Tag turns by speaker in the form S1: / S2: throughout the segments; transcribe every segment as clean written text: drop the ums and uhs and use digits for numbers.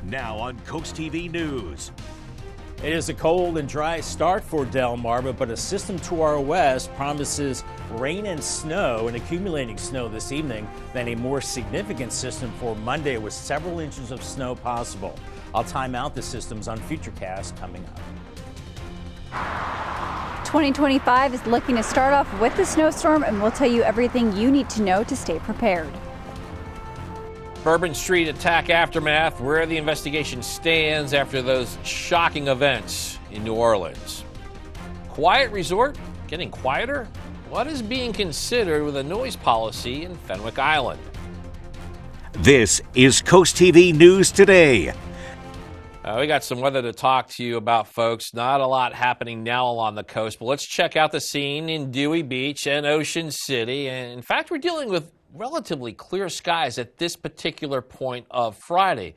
S1: Now on CoastTV News.
S2: It is a cold and dry start for Delmarva, but a system to our west promises rain and snow and accumulating snow this evening, then a more significant system for Monday with several inches of snow possible. I'll time out the systems on Futurecast coming up.
S3: 2025 is looking to start off with the snowstorm, and we'll tell you everything you need to know to stay prepared.
S4: Bourbon Street attack aftermath, where the investigation stands after those shocking events in New Orleans. Quiet resort getting quieter? What is being considered with a noise policy in Fenwick Island?
S1: This is CoastTV News Today.
S4: We got some weather to talk to you about, folks. Not a lot happening now along the coast, but let's check out the scene in Dewey Beach and Ocean City. And in fact, we're dealing with relatively clear skies at this particular point of Friday.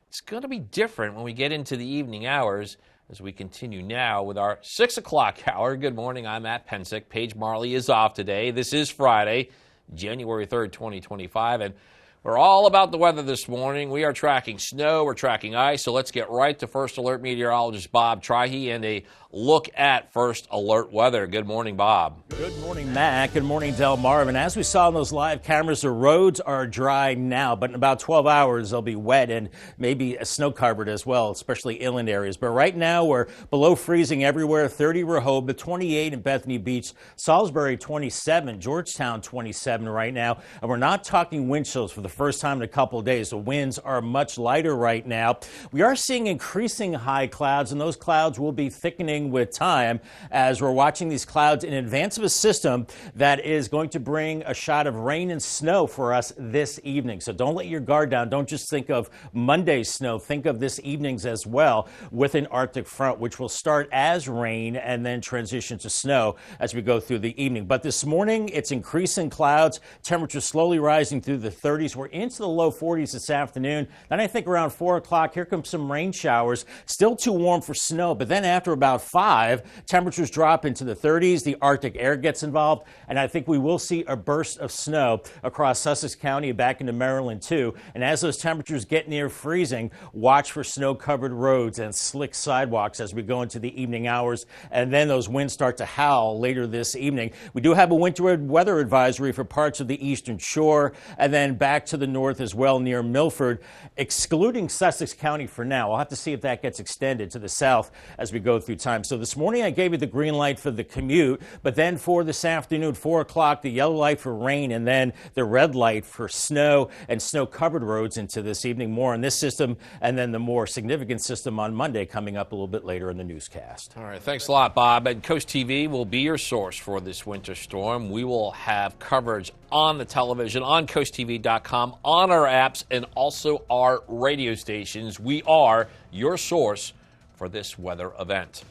S4: It's going to be different when we get into the evening hours as we continue now with our 6 o'clock hour. Good morning, I'm Matt Pensick. Paige Marley is off today. This is Friday, January 3rd, 2025, and we're all about the weather this morning. We are tracking snow, we're tracking ice, so let's get right to First Alert meteorologist Bob Trihey and a look at First Alert weather. Good morning, Bob.
S2: Good morning, Matt. Good morning, Delmarva. And as we saw on those live cameras, the roads are dry now, but in about 12 hours, they'll be wet and maybe snow-covered as well, especially inland areas. But right now, we're below freezing everywhere. 30 Rehoboth, 28 in Bethany Beach, Salisbury 27, Georgetown 27 right now. And we're not talking wind chills for the first time in a couple of days. The winds are much lighter right now. We are seeing increasing high clouds, and those clouds will be thickening with time as we're watching these clouds in advance of a system that is going to bring a shot of rain and snow for us this evening. So don't let your guard down. Don't just think of Monday's snow. Think of this evening's as well with an Arctic front, which will start as rain and then transition to snow as we go through the evening. But this morning, it's increasing clouds, temperatures slowly rising through the 30s. We're into the low 40s this afternoon. Then I think around 4 o'clock, here comes some rain showers. Still too warm for snow, but then after about 5, temperatures drop into the 30s. The Arctic air gets involved, and I think we will see a burst of snow across Sussex County and back into Maryland too. And as those temperatures get near freezing, watch for snow-covered roads and slick sidewalks as we go into the evening hours. And then those winds start to howl later this evening. We do have a winter weather advisory for parts of the eastern shore and then back to the north as well near Milford, excluding Sussex County for now. We'll have to see if that gets extended to the south as we go through time. So this morning I gave you the green light for the commute, but then for this afternoon, 4 o'clock, the yellow light for rain and then the red light for snow and snow-covered roads into this evening. More on this system and then the more significant system on Monday coming up a little bit later in the newscast.
S4: All right, thanks a lot, Bob. And Coast TV will be your source for this winter storm. We will have coverage on the television, on CoastTV.com, on our apps, and also our radio stations. We are your source for this weather event.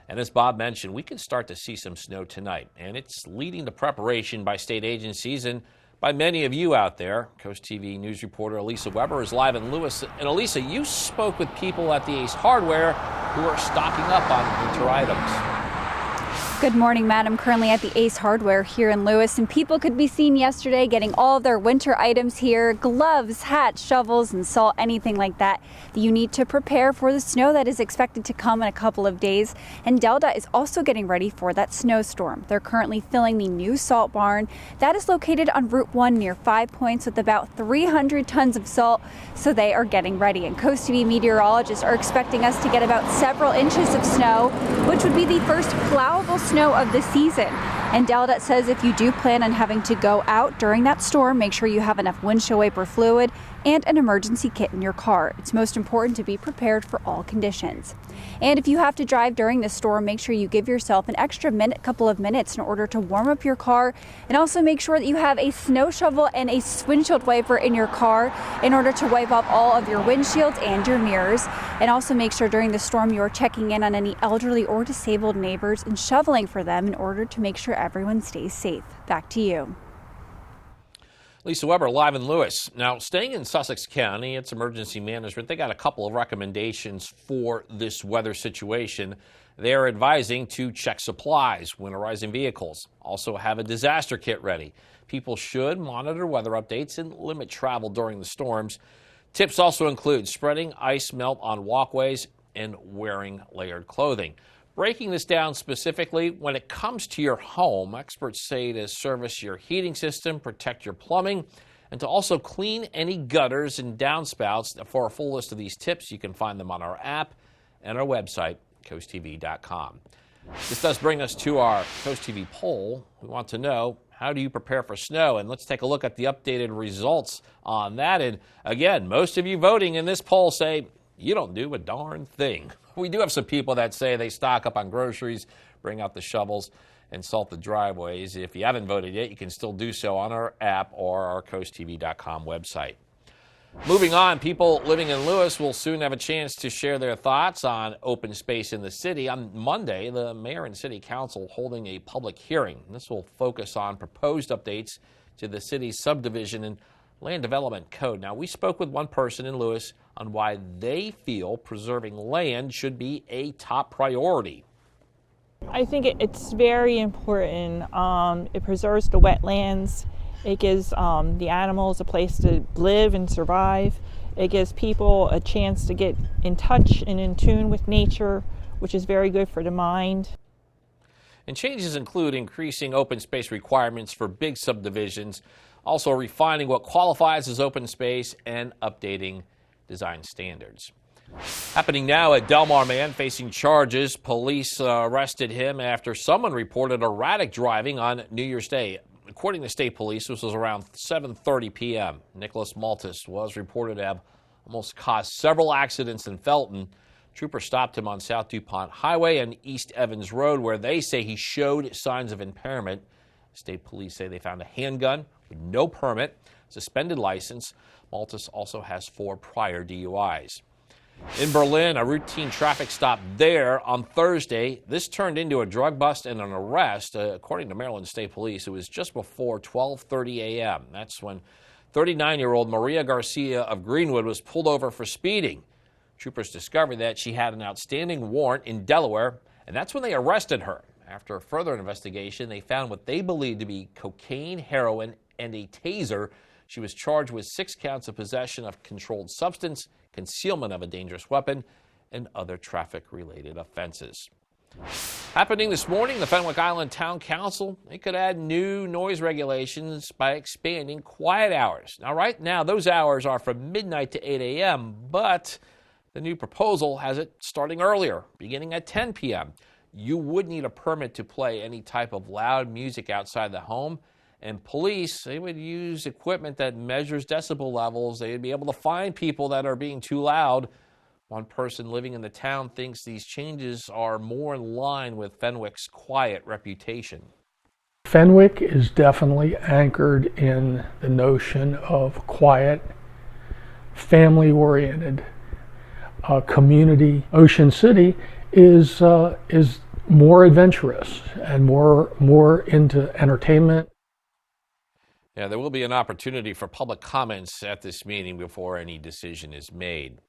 S4: And as Bob mentioned, we can start to see some snow tonight, and it's leading to preparation by state agencies and by many of you out there. Coast TV news reporter Elisa Weber is live in Lewis. And Elisa, you spoke with people at the Ace Hardware who are stocking up on winter items.
S3: Good morning, Matt. I'm currently at the Ace Hardware here in Lewis, and people could be seen yesterday getting all of their winter items here: gloves, hats, shovels, and salt, anything like that you need to prepare for the snow that is expected to come in a couple of days. And Delta is also getting ready for that snowstorm. They're currently filling the new salt barn that is located on Route 1 near 5 Points with about 300 tons of salt, so they are getting ready. And Coast TV meteorologists are expecting us to get about several inches of snow, which would be the first plowable snow of the season. And Delta says if you do plan on having to go out during that storm, make sure you have enough windshield wiper fluid and an emergency kit in your car. It's most important to be prepared for all conditions. And if you have to drive during the storm, make sure you give yourself an extra couple of minutes in order to warm up your car, and also make sure that you have a snow shovel and a windshield wiper in your car in order to wipe off all of your windshields and your mirrors. And also make sure during the storm you're checking in on any elderly or disabled neighbors and shoveling for them in order to make sure everyone stays safe. Back to you.
S4: Lisa Weber live in Lewis. Now, staying in Sussex County, its emergency management, they got a couple of recommendations for this weather situation. They are advising to check supplies, winterizing vehicles, also have a disaster kit ready. People should monitor weather updates and limit travel during the storms. Tips also include spreading ice melt on walkways and wearing layered clothing. Breaking this down specifically, when it comes to your home, experts say to service your heating system, protect your plumbing, and to also clean any gutters and downspouts. For a full list of these tips, you can find them on our app and our website, CoastTV.com. This does bring us to our Coast TV poll. We want to know, how do you prepare for snow? And let's take a look at the updated results on that. And again, most of you voting in this poll say you don't do a darn thing. We do have some people that say they stock up on groceries, bring out the shovels, and salt the driveways. If you haven't voted yet, you can still do so on our app or our CoastTV.com website. Moving on, people living in Lewis will soon have a chance to share their thoughts on open space in the city. On Monday, the mayor and city council holding a public hearing. This will focus on proposed updates to the city's subdivision and land development code. Now, we spoke with one person in Lewis on why they feel preserving land should be a top priority.
S5: I think it's very important. It preserves the wetlands. It gives the animals a place to live and survive. It gives people a chance to get in touch and in tune with nature, which is very good for the mind.
S4: And changes include increasing open space requirements for big subdivisions, also refining what qualifies as open space, and updating design standards. Happening now at Del Mar man facing charges. Police arrested him after someone reported erratic driving on New Year's Day. According to state police, this was around 7:30 p.m. Nicholas Maltus was reported to have almost caused several accidents in Felton. Troopers stopped him on South DuPont Highway and East Evans Road, where they say he showed signs of impairment. State police say they found a handgun with no permit, suspended license. Maltus also has 4 prior DUIs. In Berlin, a routine traffic stop there on Thursday. This turned into a drug bust and an arrest. According to Maryland State Police, it was just before 12:30 a.m. That's when 39-year-old Maria Garcia of Greenwood was pulled over for speeding. Troopers discovered that she had an outstanding warrant in Delaware, and that's when they arrested her. After a further investigation, they found what they believed to be cocaine, heroin, and a taser. She was charged with 6 counts of possession of controlled substance, concealment of a dangerous weapon, and other traffic-related offenses. Happening this morning, the Fenwick Island Town Council, they could add new noise regulations by expanding quiet hours. Now, right now, those hours are from midnight to 8 a.m., but the new proposal has it starting earlier, beginning at 10 p.m. You would need a permit to play any type of loud music outside the home. And police, they would use equipment that measures decibel levels. They'd be able to find people that are being too loud. One person living in the town thinks these changes are more in line with Fenwick's quiet reputation.
S6: Fenwick is definitely anchored in the notion of quiet, family-oriented community. Ocean City is more adventurous and more into entertainment.
S4: Yeah, there will be an opportunity for public comments at this meeting before any decision is made.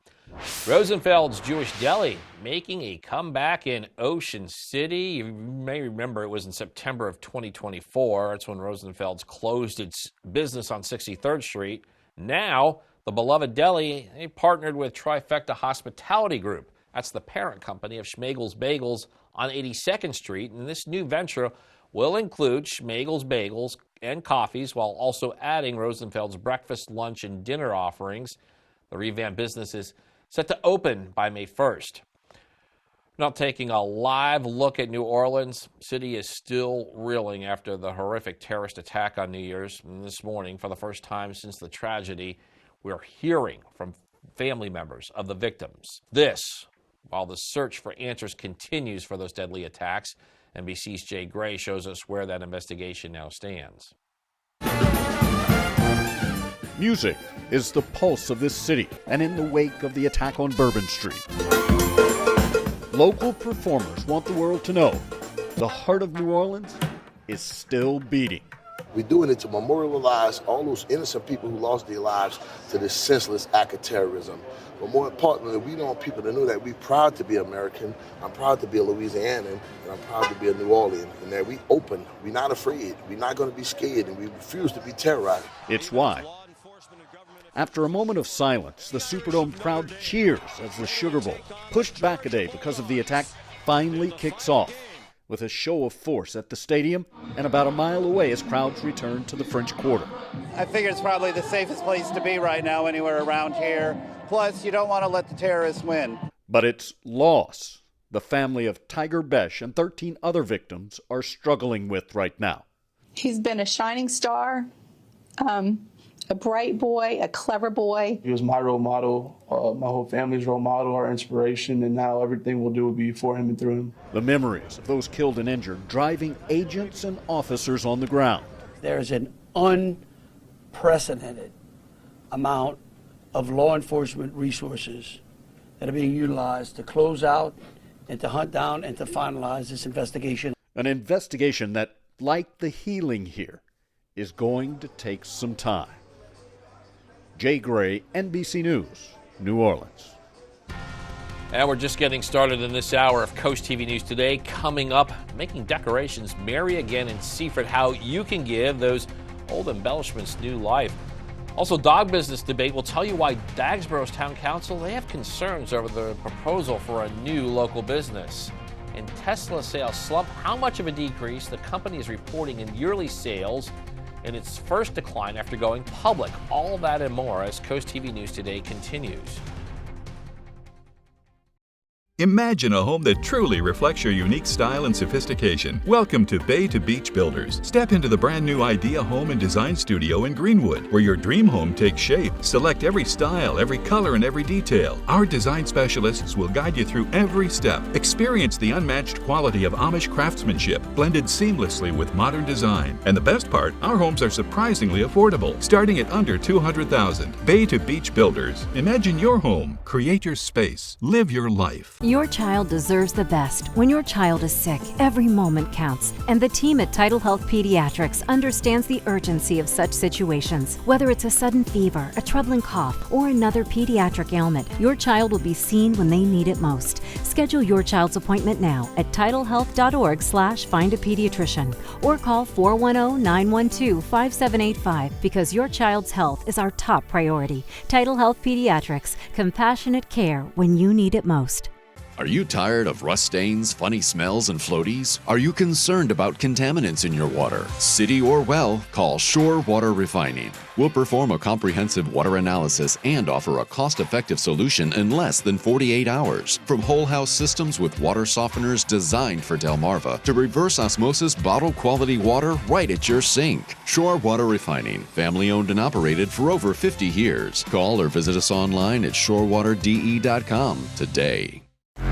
S4: Rosenfeld's Jewish Deli making a comeback in Ocean City. You may remember it was in September of 2024. That's when Rosenfeld's closed its business on 63rd Street. Now, the beloved deli, they partnered with Trifecta Hospitality Group. That's the parent company of Schmegel's Bagels on 82nd Street. And this new venture will include Schmegel's Bagels and coffees, while also adding Rosenfeld's breakfast, lunch, and dinner offerings. The revamped business is set to open by May 1st. Now taking a live look at New Orleans, city is still reeling after the horrific terrorist attack on New Year's. And this morning, for the first time since the tragedy, we're hearing from family members of the victims. This, while the search for answers continues for those deadly attacks. NBC's Jay Gray shows us where that investigation now stands.
S7: Music is the pulse of this city, and in the wake of the attack on Bourbon Street, local performers want the world to know the heart of New Orleans is still beating.
S8: We're doing it to memorialize all those innocent people who lost their lives to this senseless act of terrorism. But more importantly, we want people to know that we're proud to be American. I'm proud to be a Louisianan, and I'm proud to be a New Orleans. And that we open, we're not afraid, we're not going to be scared, and we refuse to be terrorized.
S7: It's why After a moment of silence, the Superdome crowd cheers as the Sugar Bowl, pushed back a day because of the attack, finally kicks off with a show of force at the stadium and about a mile away as crowds return to the French Quarter.
S9: I figure it's probably the safest place to be right now anywhere around here. Plus, you don't want to let the terrorists win.
S7: But it's loss the family of Tiger Besh and 13 other victims are struggling with right now.
S10: He's been a shining star, a bright boy, a clever boy.
S11: He was my role model, my whole family's role model, our inspiration, and now everything we'll do will be for him and through him.
S7: The memories of those killed and injured driving agents and officers on the ground.
S12: There's an unprecedented amount of law enforcement resources that are being utilized to close out and to hunt down and to finalize this investigation.
S7: An investigation that, like the healing here, is going to take some time. Jay Gray, NBC News, New Orleans.
S4: And we're just getting started in this hour of Coast TV News Today. Coming up, making decorations merry again in Seaford, how you can give those old embellishments new life. Also, dog business debate will tell you why Dagsboro's Town Council, they have concerns over the proposal for a new local business. And Tesla sales slump, how much of a decrease the company is reporting in yearly sales in its first decline after going public. All that and more as Coast TV News Today continues.
S13: Imagine a home that truly reflects your unique style and sophistication. Welcome to Bay to Beach Builders. Step into the brand new Idea Home and Design Studio in Greenwood, where your dream home takes shape. Select every style, every color, and every detail. Our design specialists will guide you through every step. Experience the unmatched quality of Amish craftsmanship, blended seamlessly with modern design. And the best part, our homes are surprisingly affordable, starting at under $200,000. Bay to Beach Builders. Imagine your home. Create your space. Live your life.
S14: Your child deserves the best. When your child is sick, every moment counts. And the team at Tidal Health Pediatrics understands the urgency of such situations. Whether it's a sudden fever, a troubling cough, or another pediatric ailment, your child will be seen when they need it most. Schedule your child's appointment now at tidalhealth.org/findapediatrician or call 410-912-5785 because your child's health is our top priority. Tidal Health Pediatrics, compassionate care when you need it most.
S15: Are you tired of rust stains, funny smells, and floaties? Are you concerned about contaminants in your water? City or well, call Shore Water Refining. We'll perform a comprehensive water analysis and offer a cost-effective solution in less than 48 hours. From whole house systems with water softeners designed for Delmarva to reverse osmosis bottled quality water right at your sink. Shore Water Refining, family owned and operated for over 50 years. Call or visit us online at shorewaterde.com today.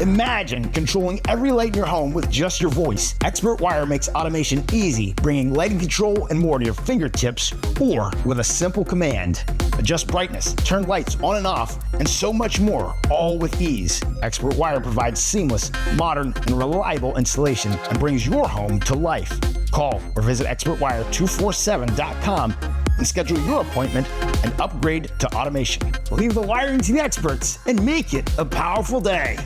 S16: Imagine controlling every light in your home with just your voice. Expert Wire makes automation easy, bringing lighting control and more to your fingertips or with a simple command. Adjust brightness, turn lights on and off, and so much more, all with ease. Expert Wire provides seamless, modern, and reliable installation and brings your home to life. Call or visit expertwire247.com and schedule your appointment and upgrade to automation. Leave the wiring to the experts and make it a powerful day.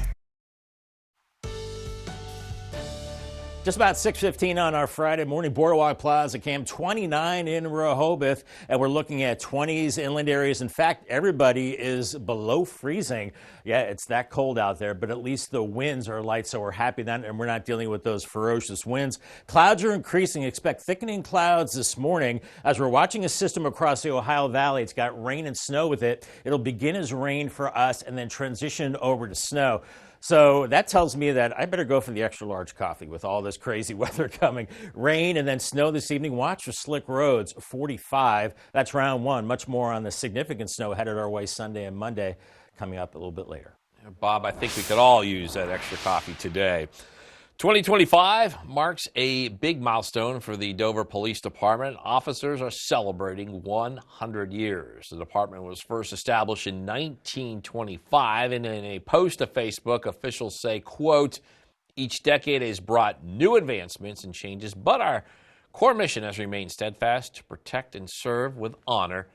S2: Just about 6:15 on our Friday morning. Boardwalk Plaza Cam 29 in Rehoboth, and we're looking at 20s inland areas. In fact, everybody is below freezing. Yeah, it's that cold out there, but at least the winds are light, so we're happy that, and we're not dealing with those ferocious winds. Clouds are increasing. Expect thickening clouds this morning as we're watching a system across the Ohio Valley. It's got rain and snow with it. It'll begin as rain for us and then transition over to snow. So that tells me that I better go for the extra large coffee with all this crazy weather coming. Rain and then snow this evening. Watch for slick roads, 45. That's round one. Much more on the significant snow headed our way Sunday and Monday coming up a little bit later.
S4: Bob, I think we could all use that extra coffee today. 2025 marks a big milestone for the Dover Police Department. Officers are celebrating 100 years. The department was first established in 1925, and in a post to Facebook, officials say, quote, each decade has brought new advancements and changes, but our core mission has remained steadfast to protect and serve with honor,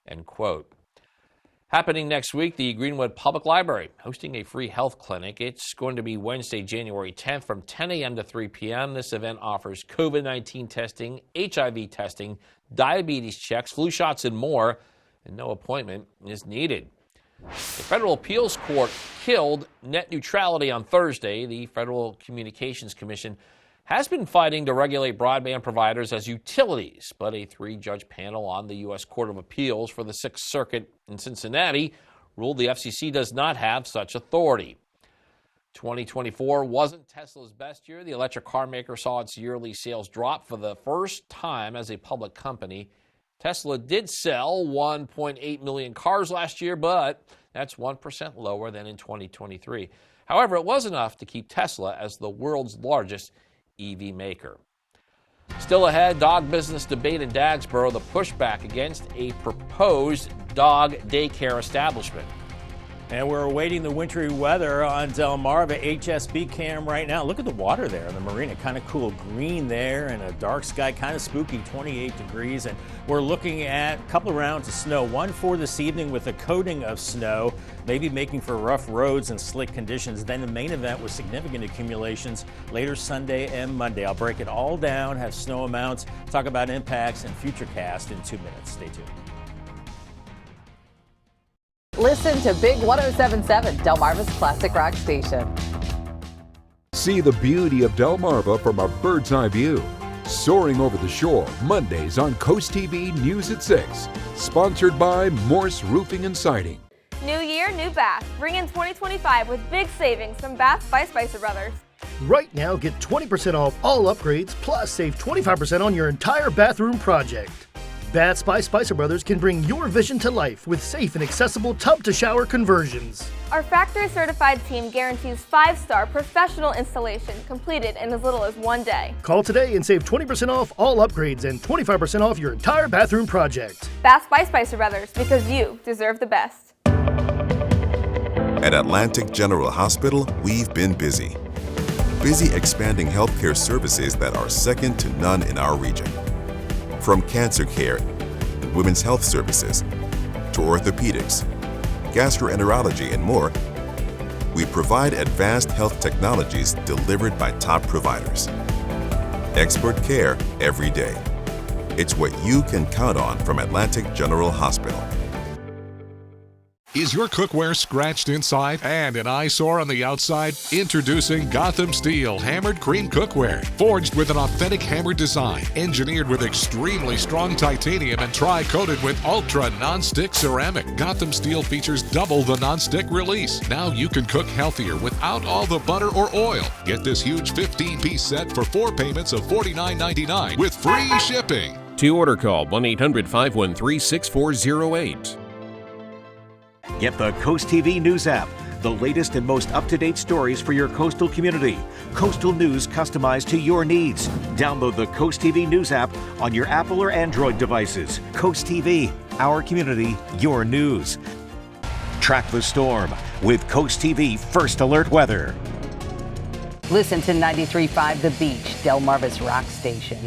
S4: end quote. Happening next week, the Greenwood Public Library hosting a free health clinic. It's going to be Wednesday, January 10th from 10 a.m. to 3 p.m. This event offers COVID-19 testing, HIV testing, diabetes checks, flu shots, and more. and no appointment is needed. The Federal Appeals Court killed net neutrality on Thursday. The Federal Communications Commission has been fighting to regulate broadband providers as utilities, but a 3-judge panel on the U.S. Court of Appeals for the Sixth Circuit in Cincinnati ruled the FCC does not have such authority. 2024 wasn't Tesla's best year. The electric car maker saw its yearly sales drop for the first time as a public company. Tesla did sell 1.8 million cars last year, but that's 1% lower than in 2023. However, it was enough to keep Tesla as the world's largest EV maker. Still ahead, dog business debate in Dagsboro, the pushback against a proposed dog daycare establishment.
S2: And we're awaiting the wintry weather on Delmarva HSB cam right now. Look at the water there in the marina, kind of cool green there and a dark sky, kind of spooky, 28 degrees. And we're looking at a couple of rounds of snow, one for this evening with a coating of snow, maybe making for rough roads and slick conditions. Then the main event with significant accumulations later Sunday and Monday. I'll break it all down, have snow amounts, talk about impacts and futurecast in 2 minutes. Stay tuned.
S17: Listen to Big 107.7, Delmarva's classic rock station.
S18: See the beauty of Delmarva from a bird's eye view. Soaring over the shore, Mondays on CoastTV News at 6. Sponsored by Morse Roofing and Siding.
S19: New year, new bath. Bring in 2025 with big savings from Bath by Spicer Brothers.
S20: Right now, get 20% off all upgrades, plus save 25% on your entire bathroom project. Baths by Spicer Brothers can bring your vision to life with safe and accessible tub-to-shower conversions.
S19: Our factory-certified team guarantees 5-star professional installation completed in as little as 1 day.
S20: Call today and save 20% off all upgrades and 25% off your entire bathroom project.
S19: Baths by Spicer Brothers, because you deserve the best.
S21: At Atlantic General Hospital, we've been busy. Busy expanding healthcare services that are second to none in our region. From cancer care and women's health services to orthopedics, gastroenterology, and more, we provide advanced health technologies delivered by top providers. Expert care every day. It's what you can count on from Atlantic General Hospital.
S22: Is your cookware scratched inside and an eyesore on the outside? Introducing Gotham Steel Hammered Cream Cookware. Forged with an authentic hammered design, engineered with extremely strong titanium and tri-coated with ultra non-stick ceramic. Gotham Steel features double the non-stick release. Now you can cook healthier without all the butter or oil. Get this huge 15-piece set for 4 payments of $49.99 with free shipping.
S23: To order, call 1-800-513-6408.
S1: Get the Coast TV News app, the latest and most up-to-date stories for your coastal community. Coastal news customized to your needs. Download the Coast TV News app on your Apple or Android devices. Coast TV, our community, your news. Track the storm with Coast TV First Alert Weather.
S17: Listen to 93.5 The Beach, Delmarva's rock station.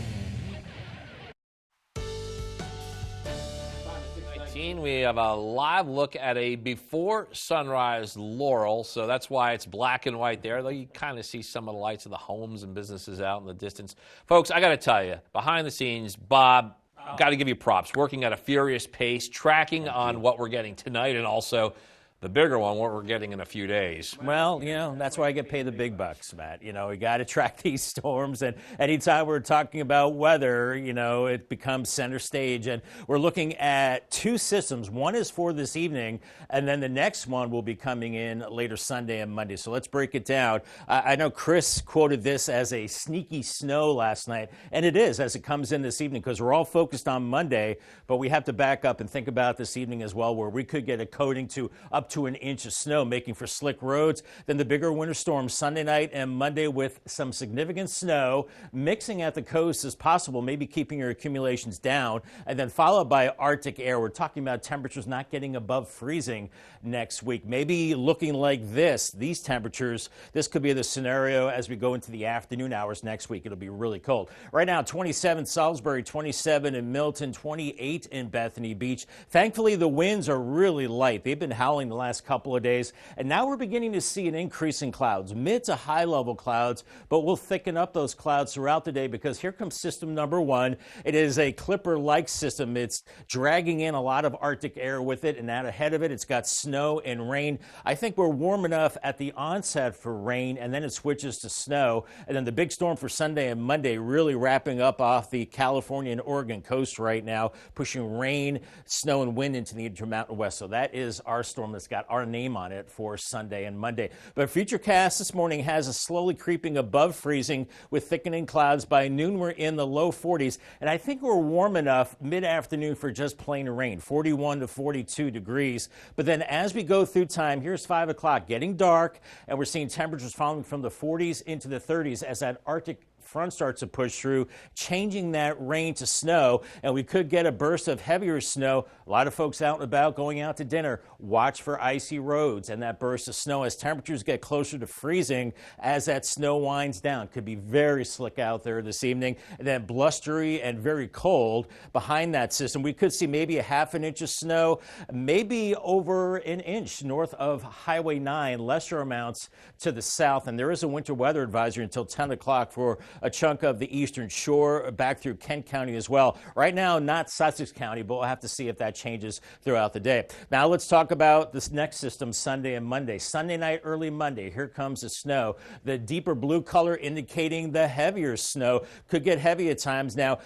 S4: We have a live look at a before sunrise Laurel, so that's why it's black and white there, though you kind of see some of the lights of the homes and businesses out in the distance. Folks, I got to tell you, behind the scenes, Bob, got to give you props, working at a furious pace, tracking on what we're getting tonight and also the bigger one, what we're getting in a few days.
S2: Well, you know, that's why I get paid the big bucks, Matt. You know, we got to track these storms, and anytime we're talking about weather, you know, it becomes center stage. And we're looking at 2 systems. One is for this evening, and then the next one will be coming in later Sunday and Monday. So let's break it down. I know Chris quoted this as a sneaky snow last night, and it is as it comes in this evening because we're all focused on Monday, but we have to back up and think about this evening as well, where we could get a coating to up to an inch of snow, making for slick roads. Then the bigger winter storms Sunday night and Monday with some significant snow mixing at the coast as possible, maybe keeping your accumulations down, and then followed by Arctic air. We're talking about temperatures not getting above freezing next week. Maybe looking like these temperatures. This could be the scenario as we go into the afternoon hours next week. It'll be really cold. Right now, 27 Salisbury, 27 in Milton, 28 in Bethany Beach. Thankfully, the winds are really light. They've been howling the last couple of days. And now we're beginning to see an increase in clouds, mid to high level clouds, but we'll thicken up those clouds throughout the day because here comes system number one. It is a Clipper-like system. It's dragging in a lot of Arctic air with it, and out ahead of it, it's got snow and rain. I think we're warm enough at the onset for rain, and then it switches to snow. And then the big storm for Sunday and Monday really wrapping up off the California and Oregon coast right now, pushing rain, snow, and wind into the Intermountain West. So that is our storm that's got our name on it for Sunday and Monday. But Futurecast this morning has us slowly creeping above freezing with thickening clouds. By noon, we're in the low 40s, and I think we're warm enough mid-afternoon for just plain rain, 41 to 42 degrees. But then as we go through time, here's 5 o'clock, getting dark, and we're seeing temperatures falling from the 40s into the 30s as that Arctic front starts to push through, changing that rain to snow, and we could get a burst of heavier snow. A lot of folks out and about going out to dinner. Watch for icy roads and that burst of snow as temperatures get closer to freezing as that snow winds down. Could be very slick out there this evening, and then blustery and very cold behind that system. We could see maybe a half an inch of snow, maybe over an inch north of Highway 9, lesser amounts to the south, and there is a winter weather advisory until 10 o'clock for a chunk of the eastern shore back through Kent County as well. Right now, not Sussex County, but we'll have to see if that changes throughout the day. Now let's talk about this next system, Sunday and Monday. Sunday night, early Monday, here comes the snow. The deeper blue color indicating the heavier snow. Could get heavy at times. Now,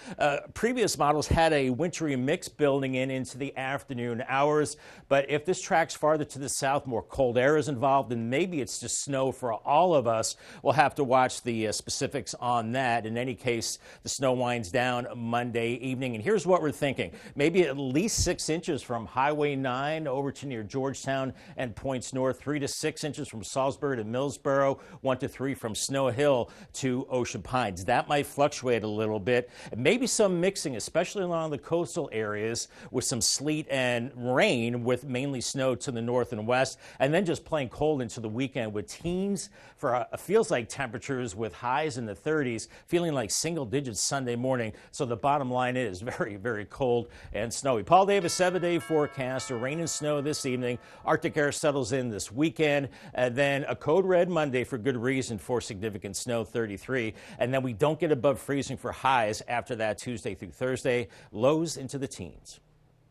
S2: previous models had a wintry mix building into the afternoon hours, but if this tracks farther to the south, more cold air is involved, and maybe it's just snow for all of us. We'll have to watch the specifics on that. In any case, the snow winds down Monday evening, and here's what we're thinking. Maybe at least 6 inches from Highway 9 over to near Georgetown and points north, 3 to 6 inches from Salisbury to Millsboro, 1 to 3 from Snow Hill to Ocean Pines. That might fluctuate a little bit. Maybe some mixing, especially along the coastal areas, with some sleet and rain with mainly snow to the north and west, and then just plain cold into the weekend with teens for feels like temperatures with highs in the 30s, feeling like single digits Sunday morning. So the bottom line is very, very cold and snowy. Paul Davis, 7-day forecast, rain and snow this evening. Arctic air settles in this weekend, and then a code red Monday for good reason for significant snow, 33. And then we don't get above freezing for highs after that Tuesday through Thursday, lows into the teens.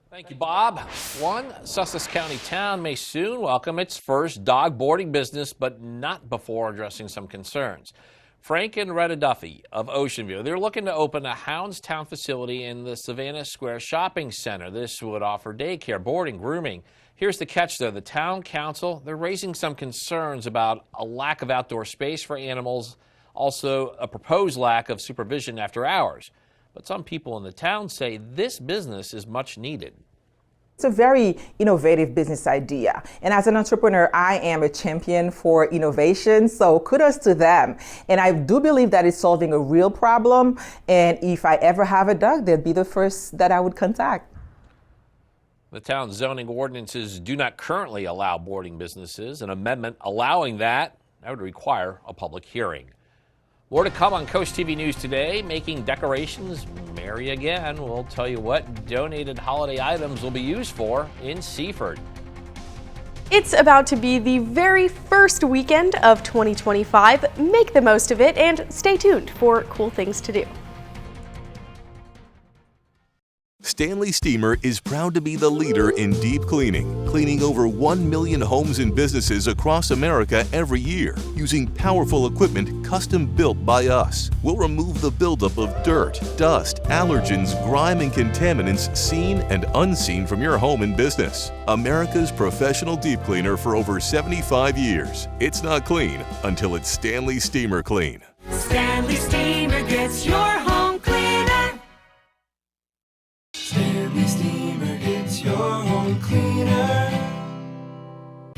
S4: Thank you, Bob. One Sussex County town may soon welcome its first dog boarding business, but not before addressing some concerns. Frank and Retta Duffy of Ocean View, they're looking to open a Houndstown facility in the Savannah Square Shopping Center. This would offer daycare, boarding, grooming. Here's the catch, though. The town council, they're raising some concerns about a lack of outdoor space for animals, also a proposed lack of supervision after hours. But some people in the town say this business is much needed.
S3: It's a very innovative business idea. And as an entrepreneur, I am a champion for innovation. So kudos to them. And I do believe that it's solving a real problem. And if I ever have a dog, they'd be the first that I would contact.
S4: The town's zoning ordinances do not currently allow boarding businesses. An amendment allowing that would require a public hearing. More to come on Coast TV News today. Making decorations merry again. We'll tell you what donated holiday items will be used for in Seaford.
S5: It's about to be the very first weekend of 2025. Make the most of it and stay tuned for cool things to do.
S23: Stanley Steamer is proud to be the leader in deep cleaning, cleaning over 1 million homes and businesses across America every year, using powerful equipment custom built by us. We'll remove the buildup of dirt, dust, allergens, grime, and contaminants seen and unseen from your home and business. America's professional deep cleaner for over 75 years. It's not clean until it's Stanley Steamer Clean.
S24: Stanley Steamer gets your home cleaner. Stanley Steamer gets your home cleaner.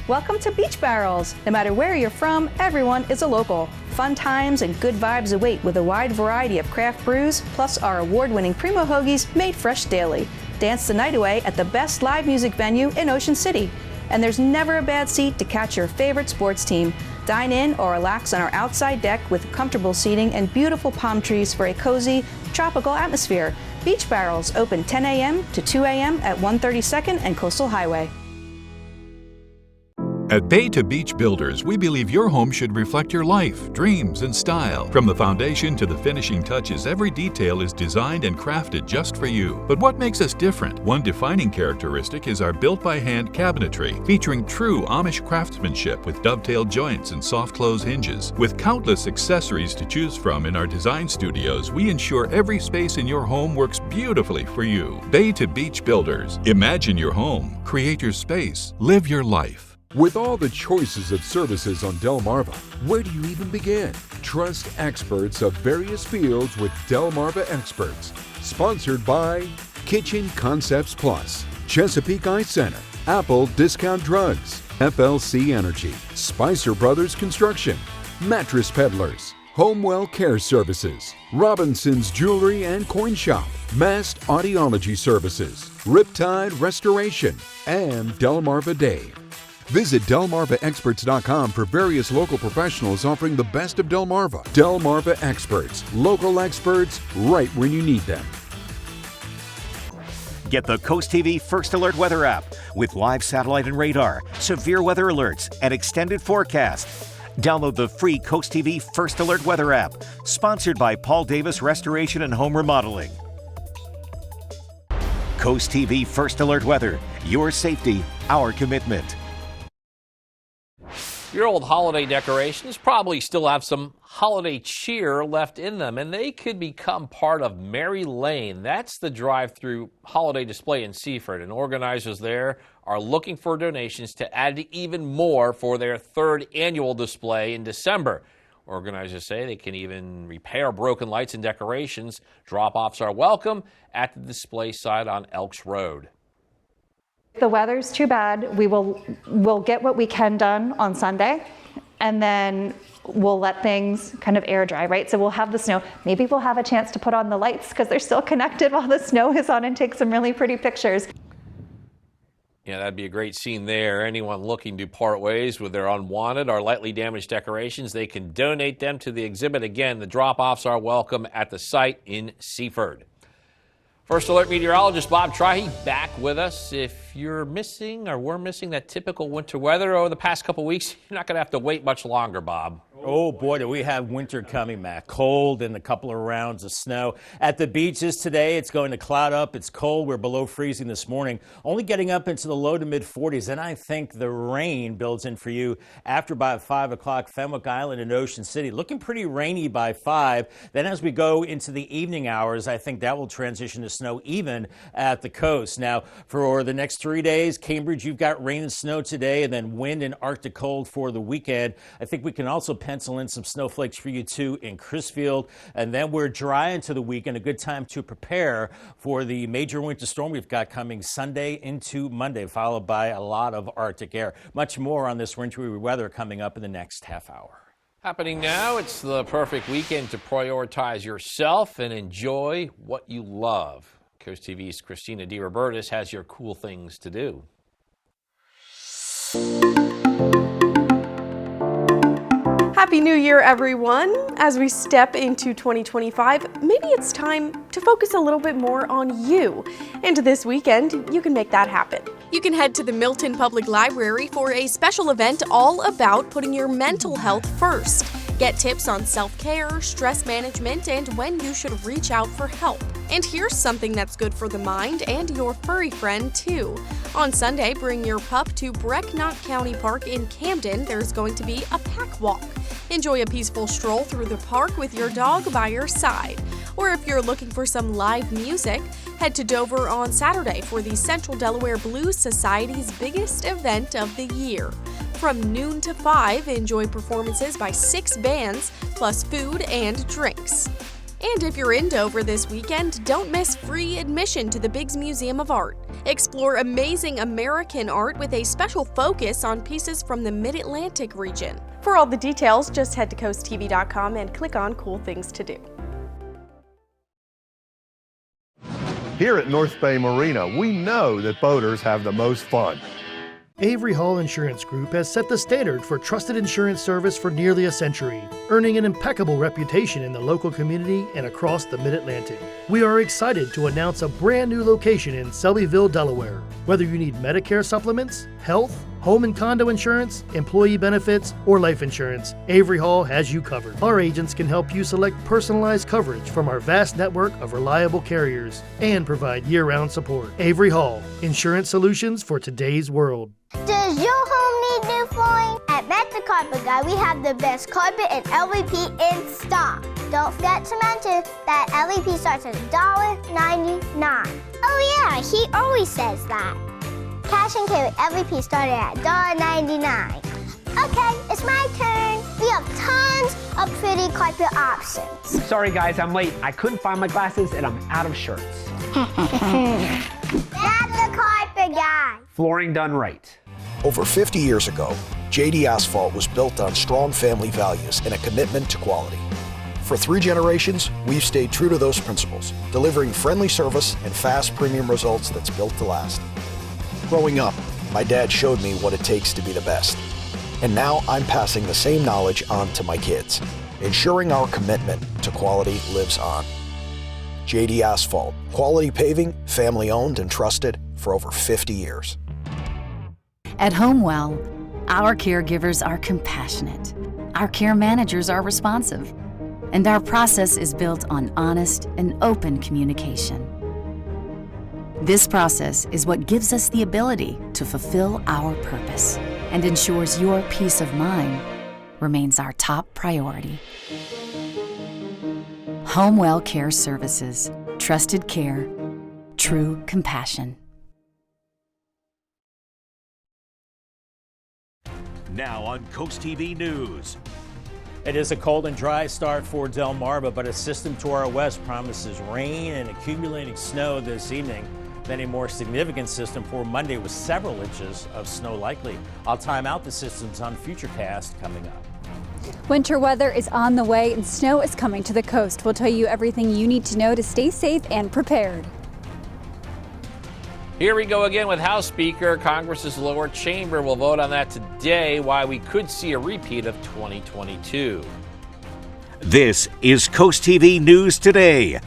S25: Welcome to Beach Barrels. No matter where you're from, everyone is a local. Fun times and good vibes await with a wide variety of craft brews, plus our award-winning Primo Hoagies made fresh daily. Dance the night away at the best live music venue in Ocean City. And there's never a bad seat to catch your favorite sports team. Dine in or relax on our outside deck with comfortable seating and beautiful palm trees for a cozy, tropical atmosphere. Beach Barrels open 10 a.m. to 2 a.m. at 132nd and Coastal Highway.
S13: At Bay to Beach Builders, we believe your home should reflect your life, dreams, and style. From the foundation to the finishing touches, every detail is designed and crafted just for you. But what makes us different? One defining characteristic is our built-by-hand cabinetry, featuring true Amish craftsmanship with dovetailed joints and soft-close hinges. With countless accessories to choose from in our design studios, we ensure every space in your home works beautifully for you. Bay to Beach Builders. Imagine your home. Create your space. Live your life.
S18: With all the choices of services on Delmarva, where do you even begin? Trust experts of various fields with Delmarva Experts. Sponsored by Kitchen Concepts Plus, Chesapeake Eye Center, Apple Discount Drugs, FLC Energy, Spicer Brothers Construction, Mattress Peddlers, Homewell Care Services, Robinson's Jewelry and Coin Shop, Mast Audiology Services, Riptide Restoration, and Delmarva Dave. Visit DelmarvaExperts.com for various local professionals offering the best of Delmarva. Delmarva Experts, local experts right when you need them.
S1: Get the Coast TV First Alert Weather app with live satellite and radar, severe weather alerts, and extended forecast. Download the free Coast TV First Alert Weather app, sponsored by Paul Davis Restoration and Home Remodeling. Coast TV First Alert Weather, your safety, our commitment.
S4: Your old holiday decorations probably still have some holiday cheer left in them, and they could become part of Mary Lane. That's the drive-through holiday display in Seaford, and organizers there are looking for donations to add even more for their third annual display in December. Organizers say they can even repair broken lights and decorations. Drop-offs are welcome at the display site on Elks Road.
S6: If the weather's too bad, we'll get what we can done on Sunday, and then we'll let things kind of air dry, right? So we'll have the snow. Maybe we'll have a chance to put on the lights because they're still connected while the snow is on and take some really pretty pictures.
S4: Yeah, that'd be a great scene there. Anyone looking to part ways with their unwanted or lightly damaged decorations, they can donate them to the exhibit. Again, the drop-offs are welcome at the site in Seaford. First Alert meteorologist Bob Trahey back with us. If you're missing or we're missing that typical winter weather over the past couple weeks, you're not going to have to wait much longer, Bob.
S2: Oh, boy, do we have winter coming, Matt. Cold and a couple of rounds of snow. At the beaches today, it's going to cloud up. It's cold. We're below freezing this morning, only getting up into the low to mid-40s. And I think the rain builds in for you after about 5 o'clock. Fenwick Island and Ocean City looking pretty rainy by 5. Then as we go into the evening hours, I think that will transition to snow even at the coast. Now, for the next 3 days, Cambridge, you've got rain and snow today, and then wind and Arctic cold for the weekend. I think we can also pencil in some snowflakes for you too in Crisfield, and then we're dry into the weekend. A good time to prepare for the major winter storm we've got coming Sunday into Monday, followed by a lot of Arctic air. Much more on this wintry weather coming up in the next half hour.
S4: Happening now, it's the perfect weekend to prioritize yourself and enjoy what you love. Coast TV's Christina DiRobertis has your cool things to do.
S5: Happy New Year, everyone. As we step into 2025, maybe it's time to focus a little bit more on you. And this weekend, you can make that happen. You can head to the Milton Public Library for a special event all about putting your mental health first. Get tips on self-care, stress management, and when you should reach out for help. And here's something that's good for the mind and your furry friend, too. On Sunday, bring your pup to Brecknock County Park in Camden. There's going to be a pack walk. Enjoy a peaceful stroll through the park with your dog by your side. Or if you're looking for some live music, head to Dover on Saturday for the Central Delaware Blues Society's biggest event of the year. From noon to 5, enjoy performances by 6 bands, plus food and drinks. And if you're in Dover this weekend, don't miss free admission to the Biggs Museum of Art. Explore amazing American art with a special focus on pieces from the Mid-Atlantic region. For all the details, just head to CoastTV.com and click on Cool Things to Do.
S8: Here at North Bay Marina, we know that boaters have the most fun.
S20: Avery Hall Insurance Group has set the standard for trusted insurance service for nearly a century, earning an impeccable reputation in the local community and across the Mid-Atlantic. We are excited to announce a brand new location in Selbyville, Delaware. Whether you need Medicare supplements, health, Home and condo insurance, employee benefits, or life insurance, Avery Hall has you covered. Our agents can help you select personalized coverage from our vast network of reliable carriers and provide year-round support. Avery Hall, insurance solutions for today's world.
S7: Does your home need new flooring? At Matt the Carpet Guy, we have the best carpet and LVP in stock. Don't forget to mention that LVP starts at $1.99. Oh yeah, he always says that. Cash and carry LVP started at $1.99. Okay, it's my turn. We have tons of pretty carpet options.
S9: Sorry guys, I'm late. I couldn't find my glasses and I'm out of shirts.
S7: That's the Carpet Guy.
S9: Flooring done right.
S10: Over 50 years ago, JD Asphalt was built on strong family values and a commitment to quality. For 3 generations, we've stayed true to those principles, delivering friendly service and fast premium results that's built to last. Growing up, my dad showed me what it takes to be the best. And now I'm passing the same knowledge on to my kids, ensuring our commitment to quality lives on. JD Asphalt, quality paving, family owned and trusted for over 50 years.
S14: At Homewell, our caregivers are compassionate, our care managers are responsive, and our process is built on honest and open communication. This process is what gives us the ability to fulfill our purpose and ensures your peace of mind remains our top priority. Homewell Care Services, trusted care, true compassion.
S1: Now on CoastTV News.
S2: It is a cold and dry start for Delmarva, but a system to our west promises rain and accumulating snow this evening. Then a more significant system for Monday with several inches of snow likely. I'll time out the systems on Futurecast coming up.
S11: Winter weather is on the way and snow is coming to the coast. We'll tell you everything you need to know to stay safe and prepared.
S4: Here we go again with House Speaker. Congress's lower chamber will vote on that today, why we could see a repeat of 2022.
S1: This is CoastTV News Today.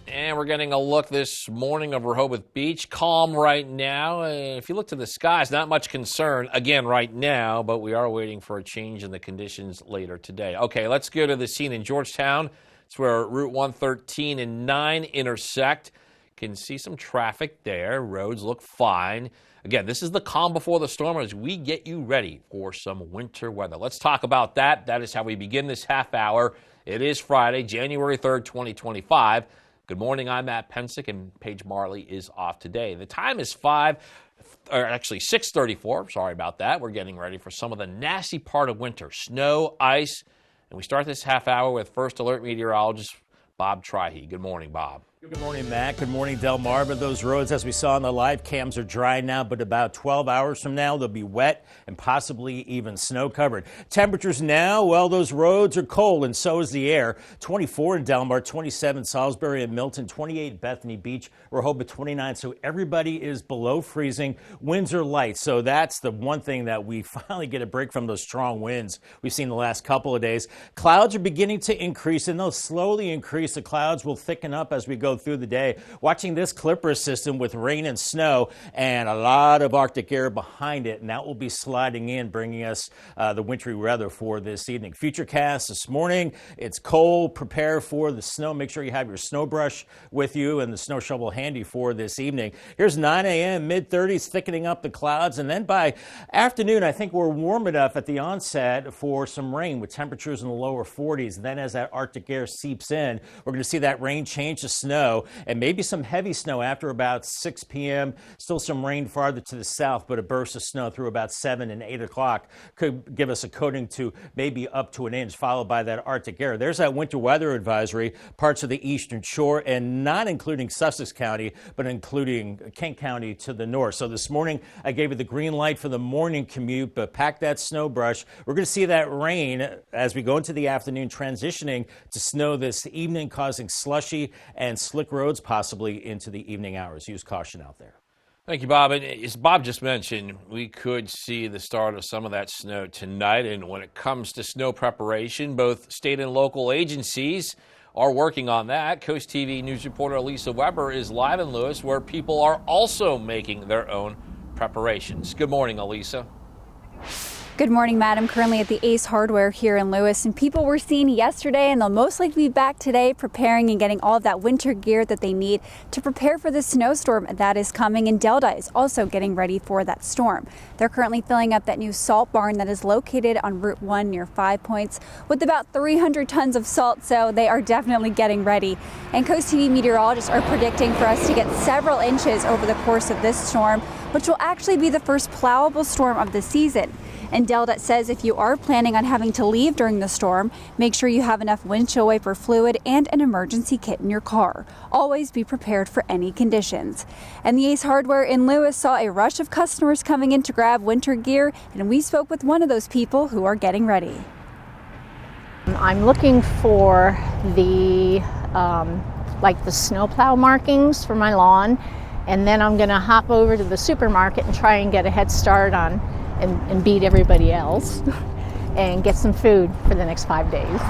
S4: And we're getting a look this morning of Rehoboth Beach. Calm right now. If you look to the skies, not much concern again right now, but we are waiting for a change in the conditions later today. Okay, let's go to the scene in Georgetown. It's where Route 113 and 9 intersect. Can see some traffic there. Roads look fine. Again, this is the calm before the storm as we get you ready for some winter weather. Let's talk about that. That is how we begin this half hour. It is Friday, January 3rd, 2025. Good morning, I'm Matt Pensick, and Paige Marley is off today. The time is 6:34. Sorry about that. We're getting ready for some of the nasty part of winter, snow, ice, and we start this half hour with First Alert meteorologist Bob Trihey. Good morning, Bob.
S2: Good morning, Matt. Good morning, Delmarva. Those roads, as we saw in the live cams, are dry now, but about 12 hours from now, they'll be wet and possibly even snow-covered. Temperatures now, well, those roads are cold, and so is the air. 24 in Delmar, 27 Salisbury and Milton, 28 Bethany Beach, Rehoboth 29, so everybody is below freezing. Winds are light, so that's the one thing that we finally get a break from those strong winds we've seen the last couple of days. Clouds are beginning to increase, and they'll slowly increase. The clouds will thicken up as we go through the day. Watching this Clipper system with rain and snow and a lot of Arctic air behind it, and that will be sliding in, bringing us the wintry weather for this evening. Futurecast this morning, it's cold. Prepare for the snow. Make sure you have your snow brush with you and the snow shovel handy for this evening. Here's 9 a.m., mid-30s, thickening up the clouds, and then by afternoon, I think we're warm enough at the onset for some rain with temperatures in the lower 40s. Then as that Arctic air seeps in, we're going to see that rain change to snow and maybe some heavy snow after about 6 p.m. Still some rain farther to the south, but a burst of snow through about 7 and 8 o'clock could give us a coating to maybe up to an inch, followed by that Arctic air. There's that winter weather advisory, parts of the eastern shore, and not including Sussex County, but including Kent County to the north. So this morning, I gave you the green light for the morning commute, but pack that snow brush. We're going to see that rain as we go into the afternoon, transitioning to snow this evening, causing slushy and slick roads possibly into the evening hours. Use caution out there.
S4: Thank you, Bob. And as Bob just mentioned, we could see the start of some of that snow tonight. And when it comes to snow preparation, both state and local agencies are working on that. Coast TV news reporter Lisa Weber is live in Lewis, where people are also making their own preparations. Good morning, Elisa.
S11: Good morning, Matt. I'm currently at the Ace Hardware here in Lewis, and people were seen yesterday, and they'll most likely be back today preparing and getting all of that winter gear that they need to prepare for the snowstorm that is coming, and Delta is also getting ready for that storm. They're currently filling up that new salt barn that is located on Route 1 near 5 Points with about 300 tons of salt, so they are definitely getting ready. And CoastTV meteorologists are predicting for us to get several inches over the course of this storm, which will actually be the first plowable storm of the season. And Delta says if you are planning on having to leave during the storm, make sure you have enough windshield wiper fluid and an emergency kit in your car. Always be prepared for any conditions. And the Ace Hardware in Lewis saw a rush of customers coming in to grab winter gear, and we spoke with one of those people who are getting ready.
S12: I'm looking for the like the snowplow markings for my lawn, and then I'm going to hop over to the supermarket and try and get a head start on and beat everybody else and get some food for the next 5 days.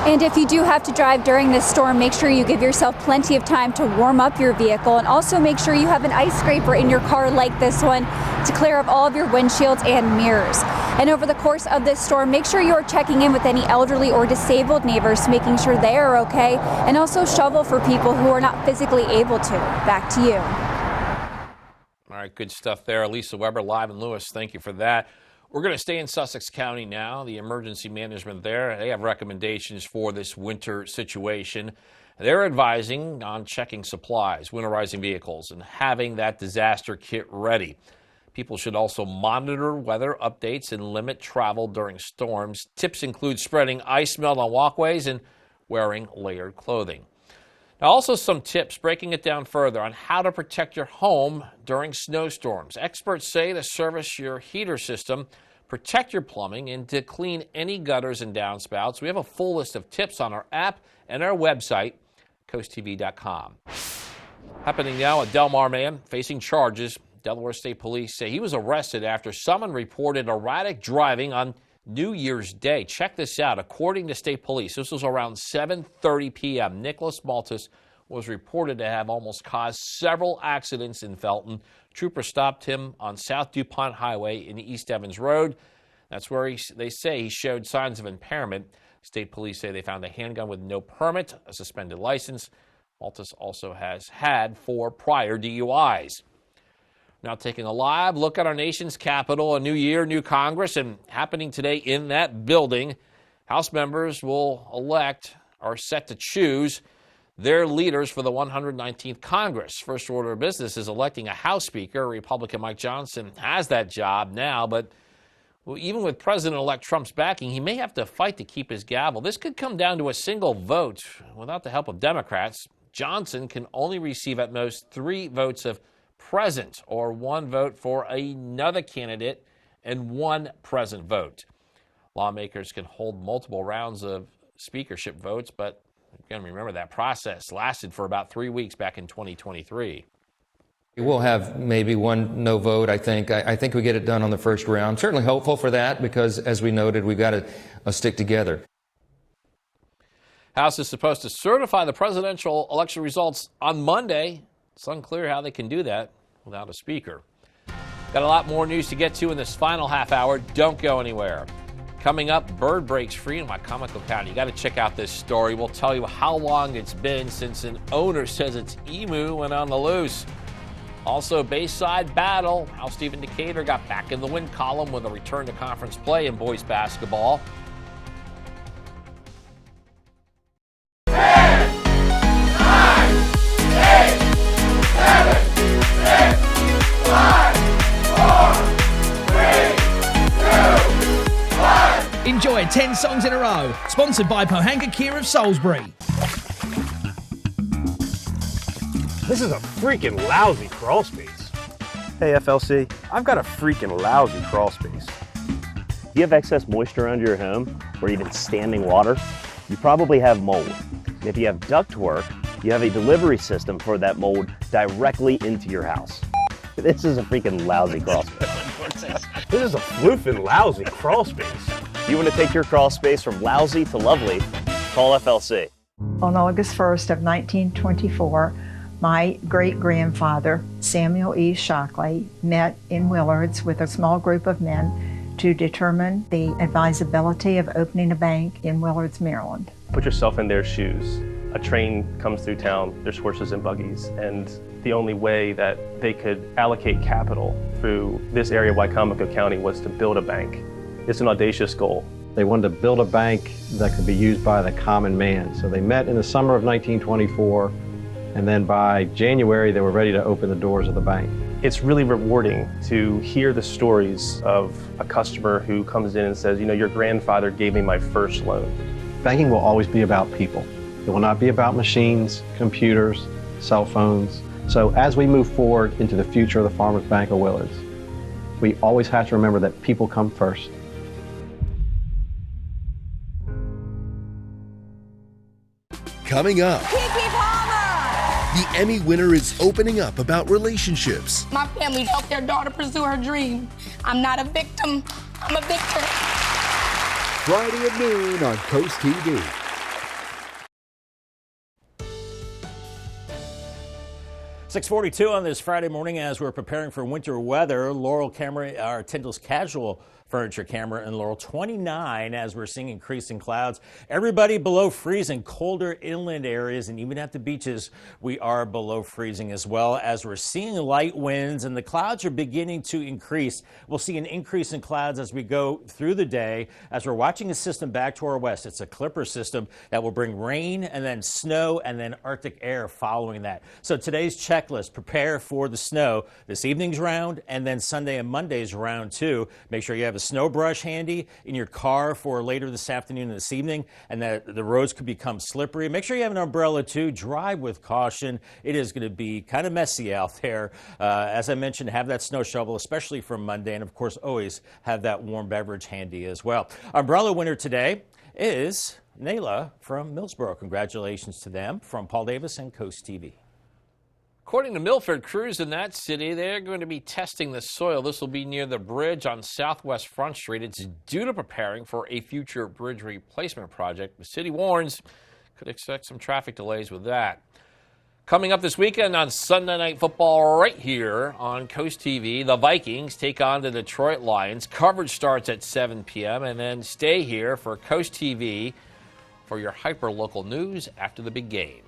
S11: And if you do have to drive during this storm, make sure you give yourself plenty of time to warm up your vehicle, and also make sure you have an ice scraper in your car like this one to clear up all of your windshields and mirrors. And over the course of this storm, make sure you're checking in with any elderly or disabled neighbors, making sure they are okay, and also shovel for people who are not physically able to. Back to you.
S4: All right, good stuff there. Lisa Weber live in Lewis. Thank you for that. We're going to stay in Sussex County now. The emergency management there, they have recommendations for this winter situation. They're advising on checking supplies, winterizing vehicles, and having that disaster kit ready. People should also monitor weather updates and limit travel during storms. Tips include spreading ice melt on walkways and wearing layered clothing. Now, also some tips, breaking it down further on how to protect your home during snowstorms. Experts say to service your heater system, protect your plumbing, and to clean any gutters and downspouts. We have a full list of tips on our app and our website, coasttv.com. Happening now, a Del Mar man facing charges. Delaware State Police say he was arrested after someone reported erratic driving on New Year's Day. Check this out. According to state police, this was around 7:30 p.m. Nicholas Maltus was reported to have almost caused several accidents in Felton. Troopers stopped him on South DuPont Highway in East Evans Road. That's where they say he showed signs of impairment. State police say they found a handgun with no permit, a suspended license. Maltus also has had 4 prior DUIs. Now taking a live look at our nation's capital, a new year, new Congress, and happening today in that building. House members will elect, are set to choose their leaders for the 119th Congress. First order of business is electing a House Speaker. Republican Mike Johnson has that job now, but even with President-elect Trump's backing, he may have to fight to keep his gavel. This could come down to a single vote. Without the help of Democrats, Johnson can only receive at most 3 votes of present, or 1 vote for another candidate and 1 present vote. Lawmakers can hold multiple rounds of speakership votes, but again, remember that process lasted for about 3 weeks back in 2023.
S15: We'll have maybe 1 no vote, I think. I think we get it done on the first round. I'm certainly hopeful for that because, as we noted, we've got to stick together.
S4: House is supposed to certify the presidential election results on Monday. It's unclear how they can do that without a speaker. Got a lot more news to get to in this final half hour. Don't go anywhere. Coming up, bird breaks free in Wycomico County. You got to check out this story. We'll tell you how long it's been since an owner says its emu went on the loose. Also, Bayside battle. How Stephen Decatur got back in the win column with a return to conference play in boys basketball.
S16: Enjoy 10 songs in a row. Sponsored by Pohanka Kia of Salisbury.
S19: This is a freaking lousy crawl space. Hey FLC, I've got a freaking lousy crawl space. Do you have excess moisture under your home or even standing water? You probably have mold. And if you have ductwork, you have a delivery system for that mold directly into your house. This is a freaking lousy crawl space. This is a floofing lousy crawl space. You want to take your crawl space from lousy to lovely, call FLC.
S21: On August 1st of 1924,
S3: My great-grandfather, Samuel E. Shockley, met in Willards with a small group of men to determine the advisability of opening a bank in Willards, Maryland.
S19: Put yourself in their shoes. A train comes through town, there's horses and buggies, and the only way that they could allocate capital through this area of Wicomico County was to build a bank. It's an audacious goal.
S17: They wanted to build a bank that could be used by the common man. So they met in the summer of 1924, and then by January they were ready to open the doors of the bank.
S19: It's really rewarding to hear the stories of a customer who comes in and says, you know, your grandfather gave me my first loan.
S17: Banking will always be about people. It will not be about machines, computers, cell phones. So as we move forward into the future of the Farmers Bank of Willards, we always have to remember that people come first.
S21: Coming up, the Emmy winner is opening up about relationships.
S22: My family helped their daughter pursue her dream. I'm not a victim, I'm a victor.
S18: Friday at noon on Coast TV.
S2: .642 on this Friday morning as we're preparing for winter weather. Laurel camera, our Tyndall's casual furniture camera in Laurel, 29 as we're seeing increasing clouds. Everybody below freezing, colder inland areas, and even at the beaches we are below freezing as well as we're seeing light winds and the clouds are beginning to increase. We'll see an increase in clouds as we go through the day as we're watching a system back to our west. It's a Clipper system that will bring rain and then snow and then Arctic air following that. So today's checklist: prepare for the snow this evening's round and then Sunday and Monday's round 2. Make sure you have a snow brush handy in your car for later this afternoon and this evening, and that the roads could become slippery. Make sure you have an umbrella too. Drive with caution. It is going to be kind of messy out there. As I mentioned, have that snow shovel, especially for Monday, and of course always have that warm beverage handy as well. Umbrella winner today is Nayla from Millsboro. Congratulations to them from Paul Davis and Coast TV.
S4: According to Milford, crews in that city, they're going to be testing the soil. This will be near the bridge on Southwest Front Street. It's due to preparing for a future bridge replacement project. The city warns could expect some traffic delays with that. Coming up this weekend on Sunday Night Football right here on Coast TV, the Vikings take on the Detroit Lions. Coverage starts at 7 p.m. and then stay here for Coast TV for your hyper-local news after the big game.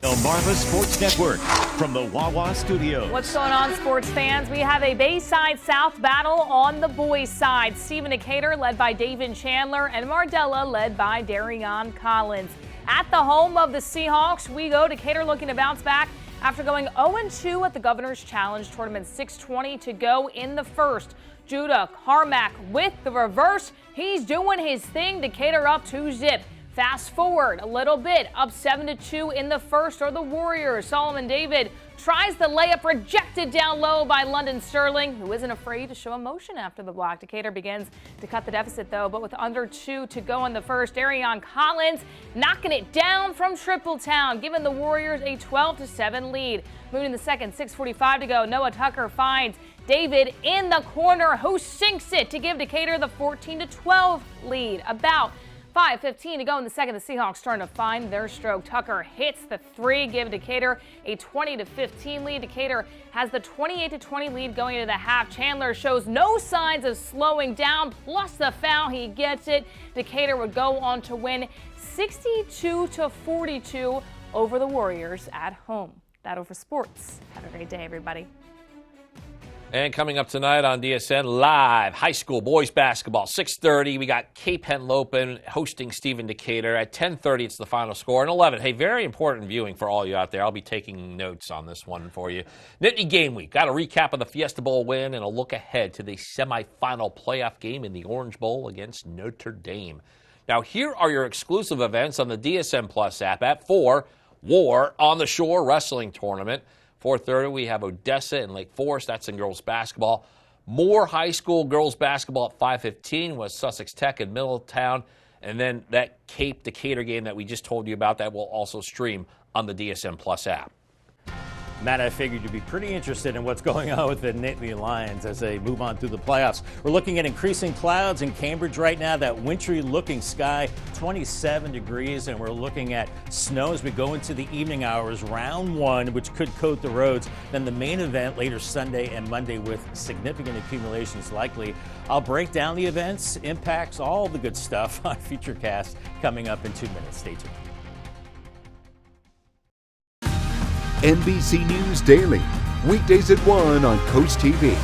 S1: Delmarva Sports Network from the Wawa Studios.
S23: What's going on, sports fans? We have a Bayside South battle on the boys' side. Stephen Decatur led by David Chandler and Mardella led by Darion Collins. At the home of the Seahawks, we go. Decatur looking to bounce back after going 0-2 at the Governor's Challenge Tournament. 6:20 to go in the first. Judah Carmack with the reverse. He's doing his thing. Decatur up 2-zip. Fast forward a little bit, up 7-2 in the first are the Warriors. Solomon David tries the layup, rejected down low by London Sterling, who isn't afraid to show emotion after the block. Decatur begins to cut the deficit, though, but with under 2 to go in the first, Darion Collins knocking it down from Tripletown, giving the Warriors a 12-7 lead. Moving to the second, 6:45 to go. Noah Tucker finds David in the corner, who sinks it to give Decatur the 14-12 lead. About 5:15 to go in the second. The Seahawks starting to find their stroke. Tucker hits the 3, give Decatur a 20-15 lead. Decatur has the 28-20 lead going into the half. Chandler shows no signs of slowing down, plus the foul. He gets it. Decatur would go on to win 62-42 over the Warriors at home. That over sports. Have a great day, everybody.
S4: And coming up tonight on DSN Live, high school boys basketball, 6:30. We got Cape Henlopen hosting Stephen Decatur. At 10:30, it's the final score. And 11, hey, very important viewing for all you out there. I'll be taking notes on this one for you. Nittany Game Week. Got a recap of the Fiesta Bowl win and a look ahead to the semifinal playoff game in the Orange Bowl against Notre Dame. Now, here are your exclusive events on the DSN Plus app. At 4, War on the Shore Wrestling Tournament. 4:30, we have Odessa and Lake Forest. That's in girls basketball. More high school girls basketball at 5:15 was Sussex Tech and Middletown. And then that Cape Decatur game that we just told you about, that will also stream on the DSN Plus app.
S2: Matt, I figured you'd be pretty interested in what's going on with the Nittany Lions as they move on through the playoffs. We're looking at increasing clouds in Cambridge right now, that wintry looking sky, 27 degrees, and we're looking at snow as we go into the evening hours, round one, which could coat the roads. Then the main event later Sunday and Monday with significant accumulations likely. I'll break down the events, impacts, all the good stuff on FutureCast coming up in 2 minutes. Stay tuned.
S18: NBC News Daily, weekdays at 1 on Coast TV.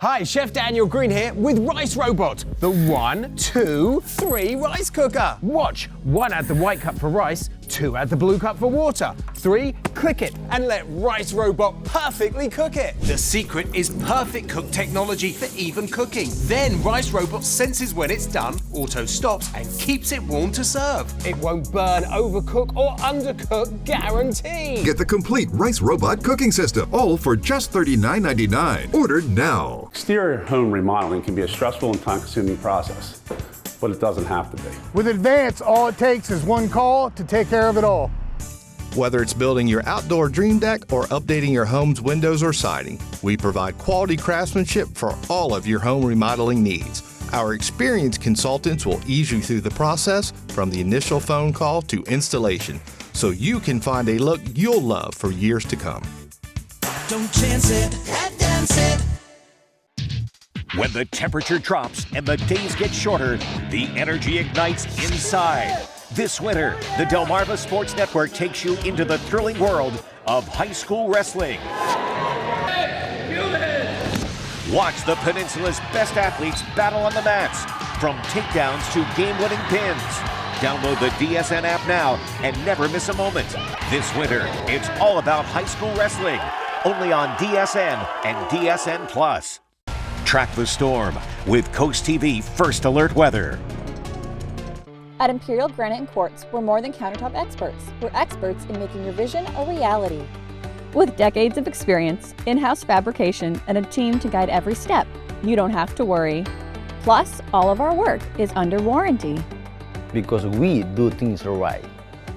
S5: Hi, Chef Daniel Green here with Rice Robot, the 1, 2, 3 rice cooker. Watch, 1 add the white cup for rice, 2 add the blue cup for water, 3 click it and let Rice Robot perfectly cook it.
S6: The secret is perfect cook technology for even cooking. Then Rice Robot senses when it's done, auto stops and keeps it warm to serve.
S5: It won't burn, overcook or undercook, guaranteed.
S13: Get the complete Rice Robot cooking system, all for just $39.99. Order now.
S24: Exterior home remodeling can be a stressful and time-consuming process, but it doesn't have to be.
S25: With Advance, all it takes is one call to take care of it all.
S26: Whether it's building your outdoor dream deck or updating your home's windows or siding, we provide quality craftsmanship for all of your home remodeling needs. Our experienced consultants will ease you through the process from the initial phone call to installation, so you can find a look you'll love for years to come.
S27: Don't chance it, advance it.
S1: When the temperature drops and the days get shorter, the energy ignites inside. This winter, the Delmarva Sports Network takes you into the thrilling world of high school wrestling. Watch the Peninsula's best athletes battle on the mats, from takedowns to game-winning pins. Download the DSN app now and never miss a moment. This winter, it's all about high school wrestling, only on DSN and DSN Plus. Track the storm with Coast TV First Alert Weather.
S28: At Imperial Granite & Quartz, we're more than countertop experts. We're experts in making your vision a reality. With decades of experience, in-house fabrication, and a team to guide every step, you don't have to worry. Plus, all of our work is under warranty.
S29: Because we do things right.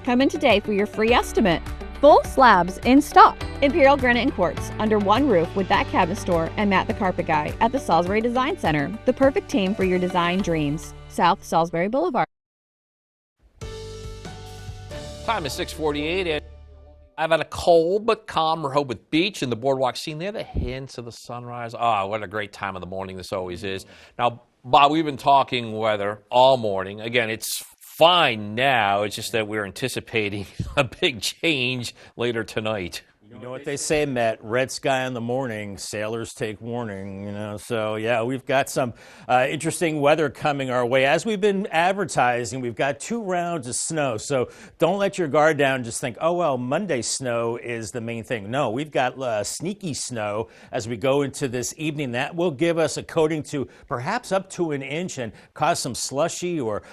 S28: Come in today for your free estimate. Full slabs in stock. Imperial Granite & Quartz, under one roof with that cabinet store and Matt the Carpet Guy at the Salisbury Design Center. The perfect team for your design dreams. South Salisbury Boulevard.
S4: Time is 6:48, and I've had a cold but calm Rehoboth Beach and the boardwalk scene there. The hints of the sunrise. Ah, what a great time of the morning this always is. Now, Bob, we've been talking weather all morning. Again, it's fine now. It's just that we're anticipating a big change later tonight.
S2: You know what they say, Matt, red sky in the morning, sailors take warning, So, yeah, we've got some interesting weather coming our way. As we've been advertising, we've got 2 rounds of snow. So don't let your guard down and just think, oh, well, Monday snow is the main thing. No, we've got sneaky snow as we go into this evening. That will give us a coating to perhaps up to 1 inch and cause some slushy or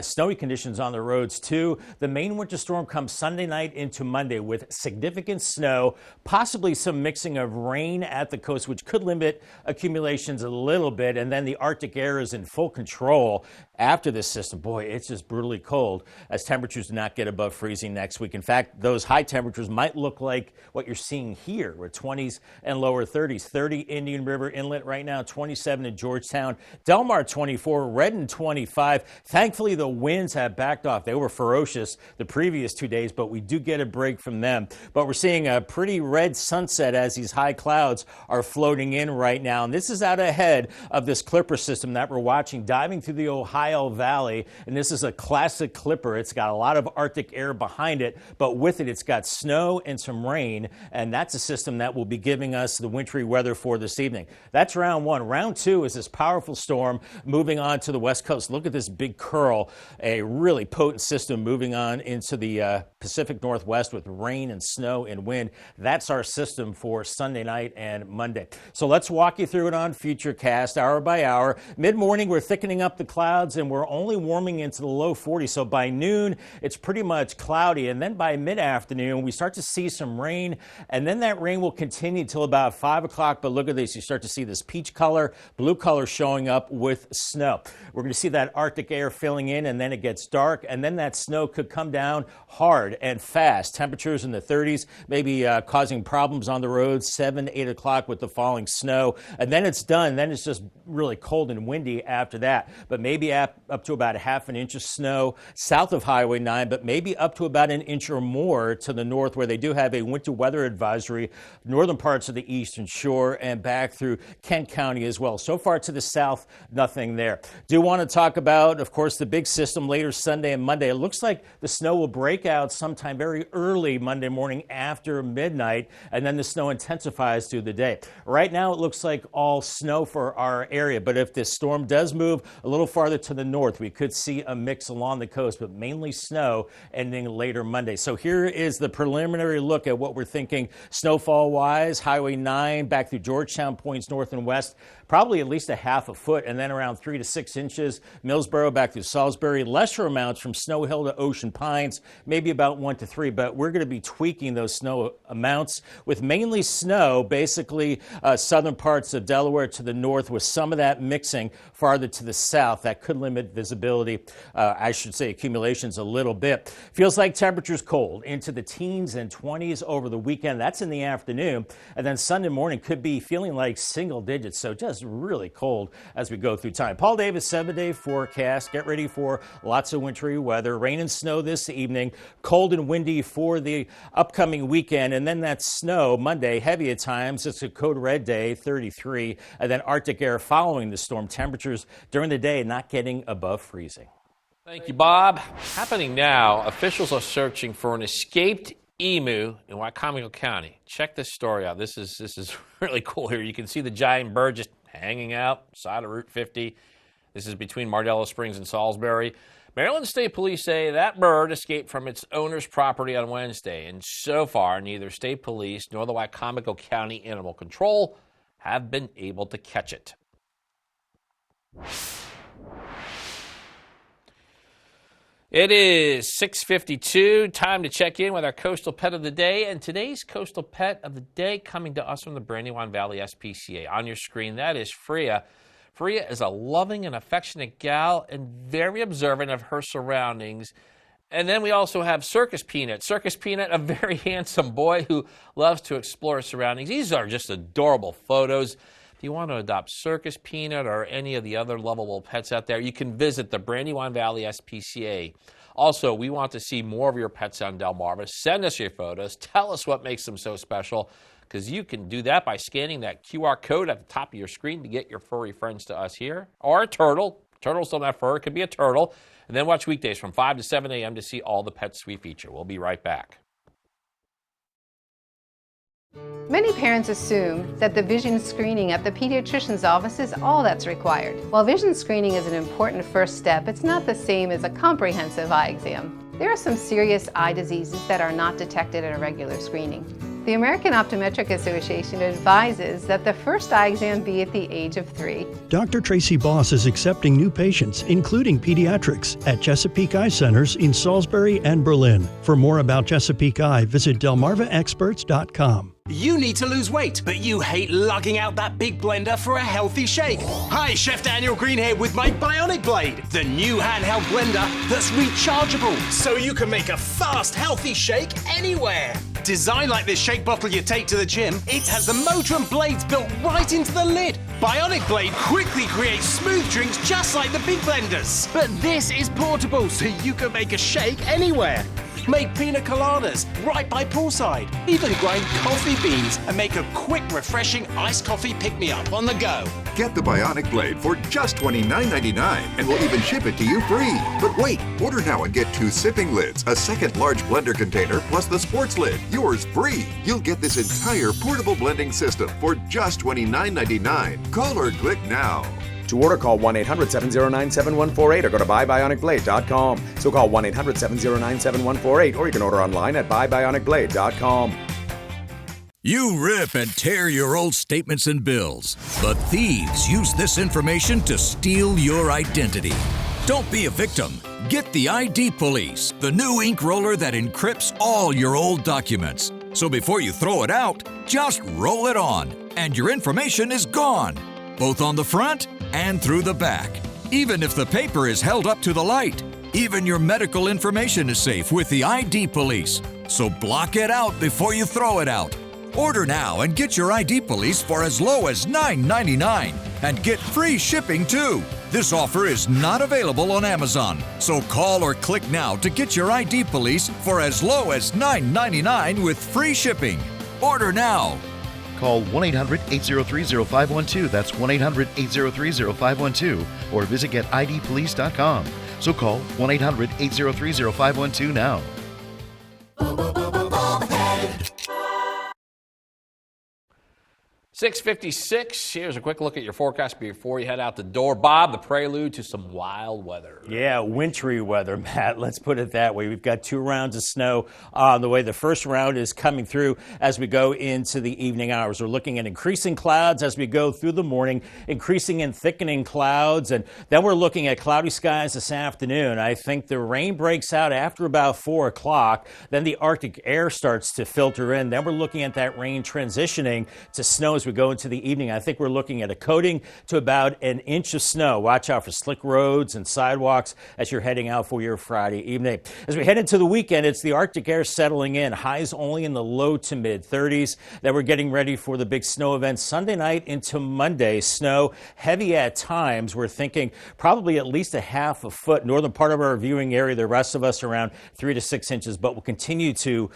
S2: snowy conditions on the roads, too. The main winter storm comes Sunday night into Monday with significant snow, possibly some mixing of rain at the coast, which could limit accumulations a little bit. And then the Arctic air is in full control after this system. Boy, it's just brutally cold as temperatures do not get above freezing next week. In fact, those high temperatures might look like what you're seeing here, with 20s and lower 30s. 30 Indian River Inlet right now, 27 in Georgetown, Delmar 24, Redden 25. Thankfully, the winds have backed off. They were ferocious the previous 2 days, but we do get a break from them. But we're seeing a pretty red sunset as these high clouds are floating in right now. And this is out ahead of this clipper system that we're watching diving through the Ohio Valley. And this is a classic clipper. It's got a lot of Arctic air behind it, but with it, it's got snow and some rain. And that's a system that will be giving us the wintry weather for this evening. That's round one. Round two is this powerful storm moving on to the west coast. Look at this big curl, a really potent system moving on into the Pacific Northwest with rain and snow and wind. That's our system for Sunday night and Monday. So let's walk you through it on FutureCast hour by hour. Mid-morning, we're thickening up the clouds and we're only warming into the low 40s. So by noon, it's pretty much cloudy. And then by mid-afternoon, we start to see some rain. And then that rain will continue until about 5 o'clock. But look at this. You start to see this peach color, blue color showing up with snow. We're going to see that Arctic air filling in, and then it gets dark. And then that snow could come down hard and fast. Temperatures in the 30s, maybe causing problems on the road 7, 8 o'clock with the falling snow. And then it's done. Then it's just really cold and windy after that. But maybe up to about a half an inch of snow south of Highway 9, but maybe up to about an inch or more to the north, where they do have a winter weather advisory, northern parts of the eastern shore and back through Kent County as well. So far to the south, nothing there. Do want to talk about, of course, the big system later Sunday and Monday. It looks like the snow will break out sometime very early Monday morning after midnight, and then the snow intensifies through the day. Right now, it looks like all snow for our area, but if this storm does move a little farther to the north, we could see a mix along the coast, but mainly snow ending later Monday. So here is the preliminary look at what we're thinking snowfall-wise. Highway 9 back through Georgetown points north and west, probably at least a half a foot, and then around 3 to 6 inches. Millsboro back through Salisbury, lesser amounts from Snow Hill to Ocean Pines, maybe about 1 to 3, but we're going to be tweaking those snow amounts with mainly snow, basically southern parts of Delaware to the north, with some of that mixing farther to the south. That could limit visibility, I should say accumulations a little bit. Feels like temperatures cold into the teens and 20s over the weekend. That's in the afternoon. And then Sunday morning could be feeling like single digits. So just really cold as we go through time. Paul Davis, 7-day forecast. Get ready for lots of wintry weather. Rain and snow this evening. Cold and windy for the upcoming weekend. And then that snow Monday, heavy at times. It's a code red day, 33. And then Arctic air following the storm. Temperatures during the day not getting above freezing.
S4: Thank you, Bob. Happening now, officials are searching for an escaped emu in Wycomico County. Check this story out. This is really cool here. You can see the giant bird just hanging out side of Route 50. This is between Mardella Springs and Salisbury. Maryland State Police say that bird escaped from its owner's property on Wednesday, and so far neither State Police nor the Wycomico County Animal Control have been able to catch it. It is 6:52, time to check in with our Coastal Pet of the Day, and today's Coastal Pet of the Day coming to us from the Brandywine Valley SPCA. On your screen, that is Freya. Freya is a loving and affectionate gal and very observant of her surroundings. And then we also have Circus Peanut. Circus Peanut, a very handsome boy who loves to explore his surroundings. These are just adorable photos. If you want to adopt Circus Peanut or any of the other lovable pets out there, you can visit the Brandywine Valley SPCA. Also, we want to see more of your pets on Delmarva. Send us your photos. Tell us what makes them so special, because you can do that by scanning that QR code at the top of your screen to get your furry friends to us here. Or a turtle. Turtles don't have fur. It could be a turtle. And then watch weekdays from 5 to 7 a.m. to see all the pets we feature. We'll be right back.
S7: Many parents assume that the vision screening at the pediatrician's office is all that's required. While vision screening is an important first step, it's not the same as a comprehensive eye exam. There are some serious eye diseases that are not detected at a regular screening. The American Optometric Association advises that the first eye exam be at the age of 3.
S8: Dr. Tracy Boss is accepting new patients, including pediatrics, at Chesapeake Eye Centers in Salisbury and Berlin. For more about Chesapeake Eye, visit delmarvaexperts.com.
S6: You need to lose weight, but you hate lugging out that big blender for a healthy shake. Hi, Chef Daniel Green here with my Bionic Blade, the new handheld blender that's rechargeable, so you can make a fast, healthy shake anywhere. Designed like this shake bottle you take to the gym, it has the motor and blades built right into the lid. Bionic Blade quickly creates smooth drinks just like the big blenders. But this is portable, so you can make a shake anywhere. Make pina coladas right by poolside. Even grind coffee beans and make a quick, refreshing iced coffee pick-me-up on the go.
S13: Get the Bionic Blade for just $29.99 and we'll even ship it to you free. But wait, order now and get 2 sipping lids, a second large blender container, plus the sports lid. Yours free. You'll get this entire portable blending system for just $29.99. Call or click now.
S9: To order, call 1-800-709-7148 or go to buybionicblade.com. So call 1-800-709-7148 or you can order online at buybionicblade.com.
S10: You rip and tear your old statements and bills, but thieves use this information to steal your identity. Don't be a victim. Get the ID Police, the new ink roller that encrypts all your old documents. So before you throw it out, just roll it on, and your information is gone, both on the front and through the back, even if the paper is held up to the light. Even your medical information is safe with the ID Police. So block it out before you throw it out. Order now and get your ID Police for as low as $9.99 and get free shipping too. This offer is not available on Amazon, so call or click now to get your ID Police for as low as $9.99 with free shipping. Order now.
S3: Call 1-800-803-0512. That's 1-800-803-0512. Or visit getidpolice.com. So call 1-800-803-0512 now.
S4: 6:56. Here's a quick look at your forecast before you head out the door. Bob, the prelude to some wild weather.
S2: Yeah, wintry weather, Matt. Let's put it that way. We've got 2 rounds of snow on the way. The first round is coming through as we go into the evening hours. We're looking at increasing clouds as we go through the morning, increasing and thickening clouds, and then we're looking at cloudy skies this afternoon. I think the rain breaks out after about 4 o'clock. Then the Arctic air starts to filter in. Then we're looking at that rain transitioning to snow as we go into the evening. I think we're looking at a coating to about an inch of snow. Watch out for slick roads and sidewalks as you're heading out for your Friday evening. As we head into the weekend, it's the Arctic air settling in. Highs only in the low to mid 30s. Then we're getting ready for the big snow event Sunday night into Monday. Snow heavy at times. We're thinking probably at least a half a foot. Northern part of our viewing area, the rest of us around 3 to 6 inches, but we'll continue to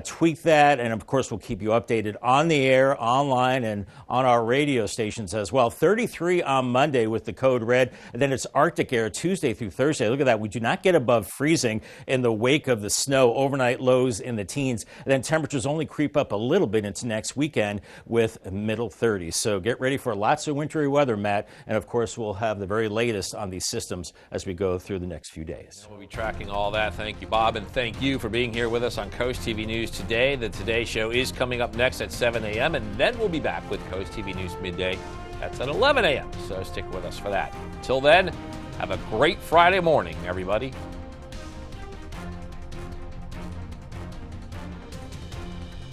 S2: tweak that. And of course, we'll keep you updated on the air, online, and on our radio stations as well. 33 on Monday with the code red, and then it's Arctic air Tuesday through Thursday. Look at that. We do not get above freezing in the wake of the snow. Overnight lows in the teens. And then temperatures only creep up a little bit into next weekend with middle 30s. So get ready for lots of wintry weather, Matt. And of course, we'll have the very latest on these systems as we go through the next few days.
S4: We'll be tracking all that. Thank you, Bob, and thank you for being here with us on Coast TV News today. The Today Show is coming up next at 7 a.m., and then we'll be back with Coast TV News Midday. That's at 11 a.m., so stick with us for that. Until then, have a great Friday morning, everybody.